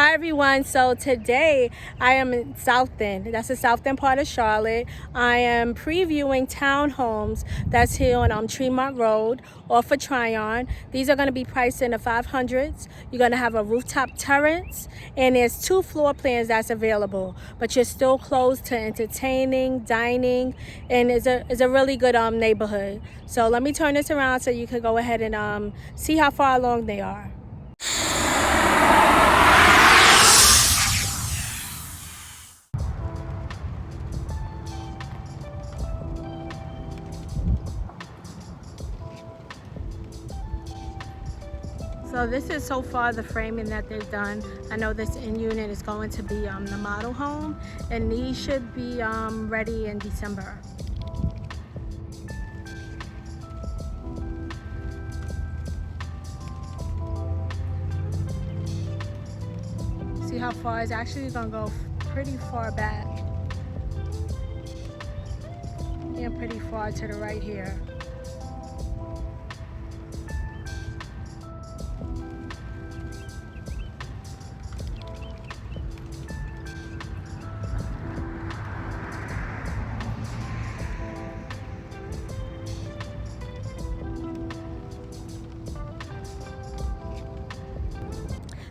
Hi everyone, so today I am in South End. That's the South End part of Charlotte. I am previewing townhomes that's here on Tremont Road off of Tryon. These are going to be priced in the 500s. You're going to have a rooftop terrace and there's 2 floor plans that's available, but you're still close to entertaining, dining, and it's a really good neighborhood. So let me turn this around so you can go ahead and see how far along they are. So this is so far the framing that they've done. I know this in unit is going to be the model home, and these should be ready in December. See how far it's actually gonna go pretty far back. And pretty far to the right here.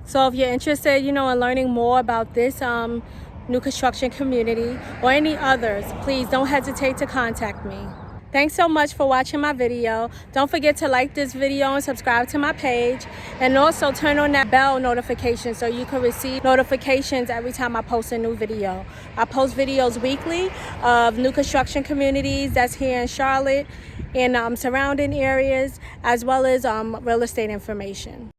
So if you're interested, in learning more about this new construction community or any others, please don't hesitate to contact me. Thanks so much for watching my video. Don't forget to like this video and subscribe to my page, and also turn on that bell notification so you can receive notifications every time I post a new video. I post videos weekly of new construction communities that's here in Charlotte and surrounding areas, as well as real estate information.